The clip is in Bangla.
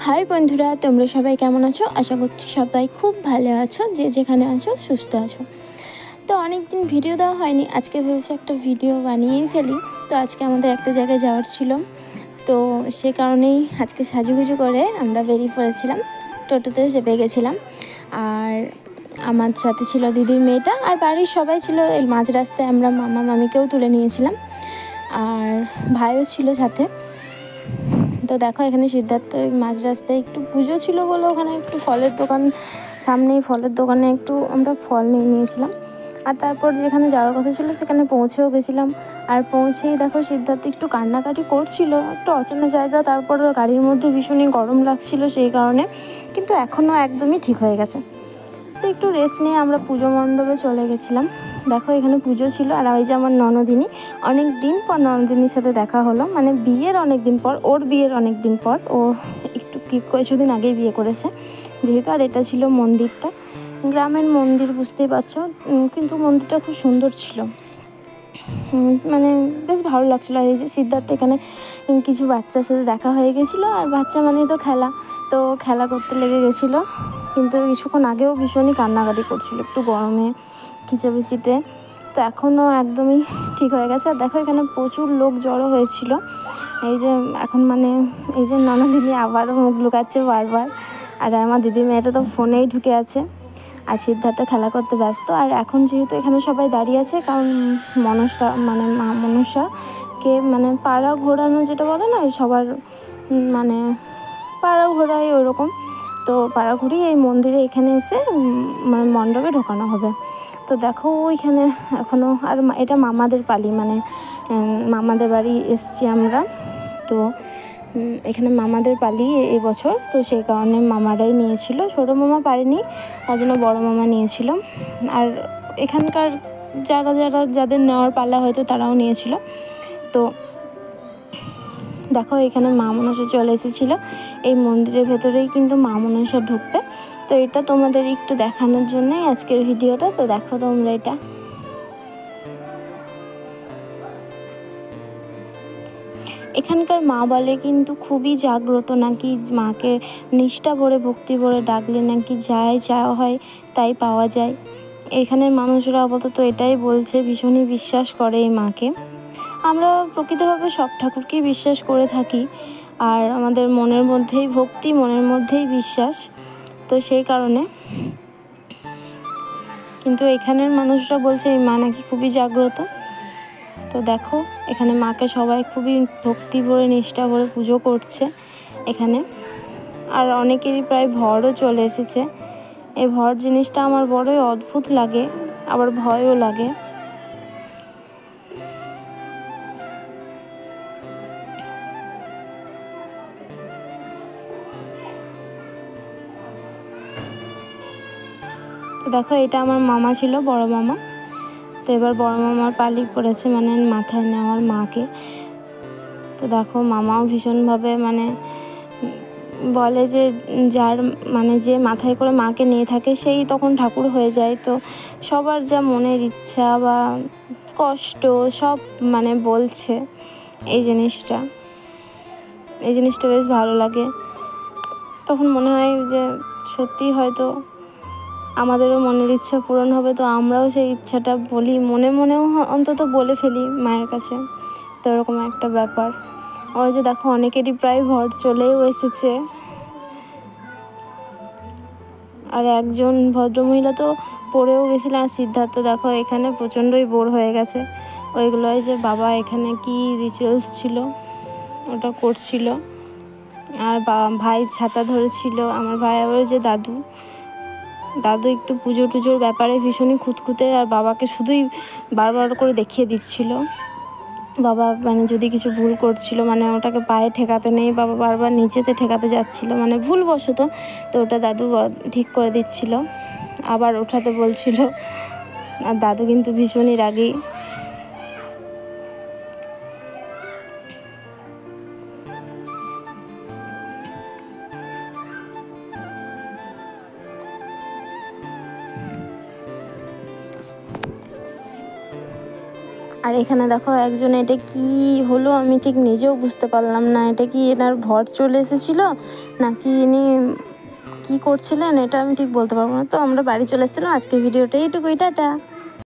হাই বন্ধুরা, তোমরা সবাই কেমন আছো? আশা করছি সবাই খুব ভালো আছো, যে যেখানে আছো সুস্থ আছো। তো অনেক দিন ভিডিও দেওয়া হয়নি, আজকে ভেবেছি একটা ভিডিও বানিয়েই ফেলি। তো আজকে আমাদের একটা জায়গায় যাওয়ার ছিল, তো সে কারণেই আজকে সাজুগুজু করে আমরা বেরিয়ে পড়েছিলাম। টোটোতে চেপে গেছিলাম, আর আমার সাথে ছিল দিদির মেয়েটা, আর বাড়ির সবাই ছিল। এই মাঝ রাস্তায় আমরা মামা মামিকেও তুলে নিয়েছিলাম, আর ভাইও ছিল সাথে। তো দেখো এখানে সিদ্ধার্থ মাঝ রাস্তায় একটু পুজো ছিল বলে ওখানে একটু ফলের দোকান, সামনেই ফলের দোকানে একটু আমরা ফল নিয়ে নিয়েছিলাম। আর তারপর যেখানে যাওয়ার কথা ছিল সেখানে পৌঁছেও গেছিলাম। আর পৌঁছেই দেখো সিদ্ধার্থ একটু কান্নাকাটি করছিল, একটু অচেনা জায়গা, তারপর গাড়ির মধ্যে ভীষণই গরম লাগছিল সেই কারণে, কিন্তু এখনও একদমই ঠিক হয়ে গেছে। তো একটু রেস্ট নিয়ে আমরা পুজো মণ্ডপে চলে গেছিলাম। দেখো এখানে পুজো ছিল, আর ওই যে আমার ননদিনী, অনেক দিন পর ননদিনীর সাথে দেখা হলো, মানে বিয়ের অনেক দিন পর, ওর বিয়ের অনেক দিন পর। ও একটু কিছুদিন আগেই বিয়ে করেছে যেহেতু। আর এটা ছিল মন্দিরটা, গ্রামের মন্দির, বুঝতেই পারছো, কিন্তু মন্দিরটা খুব সুন্দর ছিল, মানে বেশ ভালো লাগছিলো। আর এই যে সিদ্ধার্থ এখানে কিছু বাচ্চার সাথে দেখা হয়ে গেছিলো, আর বাচ্চা মানেই তো খেলা, তো খেলা করতে লেগে গেছিলো। কিন্তু কিছুক্ষণ আগেও ভীষণই কান্নাকাটি করছিলো একটু গরমে, খিচাপিচিতে। তো এখনও একদমই ঠিক হয়ে গেছে। আর দেখো এখানে প্রচুর লোক জড়ো হয়েছিল। এই যে এখন মানে এই যে ননদিনী আবারও মুখ লুকাচ্ছে বারবার, আর আমার দিদির মেয়েটা তো ফোনেই ঢুকে আছে, আর সিদ্ধার্থ খেলা করতে ব্যস্ত। আর এখন যেহেতু এখানে সবাই দাঁড়িয়ে আছে, কারণ মনসা মানে মা মনসাকে মানে পাড়া ঘোরানো যেটা বলে না, সবার মানে পাড়া ঘোরাই ওরকম। তো পাড়া ঘুরিয়ে এই মন্দিরে এখানে এসে মানে মণ্ডপে ঢোকানো হবে। তো দেখো ওইখানে এখনও, আর এটা মামাদের পালি, মানে মামাদের বাড়ি এসছি আমরা। তো এখানে মামাদের পালি এবছর, তো সেই কারণে মামারাই নিয়েছিল, ছোটো মামা পারেনি, তার জন্য বড়ো মামা নিয়েছিল। আর এখানকার যাদের নেওয়ার পালা হয়তো তারাও নিয়েছিল। তো দেখো এখানে মা মনসা চলে এসেছিলো, এই মন্দিরের ভেতরেই কিন্তু মা মনসা ঢুকবে। তো এটা তোমাদের একটু দেখানোর জন্যই আজকের ভিডিওটা। তো দেখো তোমরা এটা, এখানকার মা বলে কিন্তু খুবই জাগ্রত, নাকি মাকে নিষ্ঠা ভরে ভক্তি ভরে ডাকলে নাকি যাই চাওয়া হয় তাই পাওয়া যায়। এখানের মানুষরা আপাতত এটাই বলছে, ভীষণই বিশ্বাস করে এই মাকে। আমরা প্রকৃতভাবে সব ঠাকুরকেই বিশ্বাস করে থাকি, আর আমাদের মনের মধ্যেই ভক্তি, মনের মধ্যেই বিশ্বাস, তো সেই কারণে। কিন্তু এখানের মানুষরা বলছে এই মা নাকি খুবই জাগ্রত। তো দেখো এখানে মাকে সবাই খুবই ভক্তি ভরে নিষ্ঠা ভরে পুজো করছে এখানে। আর অনেকেরই প্রায় ভরও চলে এসেছে। এই ভর জিনিসটা আমার বড়ই অদ্ভুত লাগে, আবার ভয়ও লাগে। তো দেখো এটা আমার মামা ছিল, বড় মামা। তো এবার বড় মামার পালি পড়েছে, মানে মাথায় নেওয়ার মাকে। তো দেখো মামাও ভীষণভাবে মানে বলে যে যার মানে যে মাথায় করে মাকে নিয়ে থাকে সেই তখন ঠাকুর হয়ে যায়। তো সবার যা মনের ইচ্ছা বা কষ্ট সব মানে বলছে এই জিনিসটা বেশ ভালো লাগে। তখন মনে হয় যে সত্যি হয়তো আমাদেরও মনের ইচ্ছা পূরণ হবে, তো আমরাও সেই ইচ্ছাটা বলি, মনে মনেও অন্তত বলে ফেলি মায়ের কাছে। তো এরকম একটা ব্যাপার। ওই যে দেখো অনেকেরই প্রায় ভর চলেও এসেছে। আর একজন ভদ্রমহিলা তো পড়েও গেছিল। আর সিদ্ধার্থ দেখো এখানে প্রচণ্ডই বোর হয়ে গেছে। ওইগুলোই যে বাবা এখানে কি রিচুয়ালস ছিল ওটা করছিল, আর ভাই ছাতা ধরেছিল। আমার ভাই আবার যে দাদু একটু পুজো টুজোর ব্যাপারে ভীষণই খুঁতখুঁতে, আর বাবাকে শুধুই বারবার করে দেখিয়ে দিচ্ছিল। বাবা মানে যদি কিছু ভুল করছিল, মানে ওটাকে পায়ে ঠেকাতে নেই, বাবা বারবার নিচেতে ঠেকাতে যাচ্ছিল, মানে ভুলবশত। তো ওটা দাদু ঠিক করে দিচ্ছিল, আবার ওঠাতে বলছিল। আর দাদু কিন্তু ভীষণই রাগী। আর এখানে দেখো একজন, এটা কি হলো আমি ঠিক নিজেও বুঝতে পারলাম না, এটা কি এনার ভর চলে এসেছিলো নাকি ইনি কী করছিলেন এটা আমি ঠিক বলতে পারবো না। তো আমরা বাড়ি চলে এসেছিলাম। আজকের ভিডিওটা এইটুকুই, টাটা।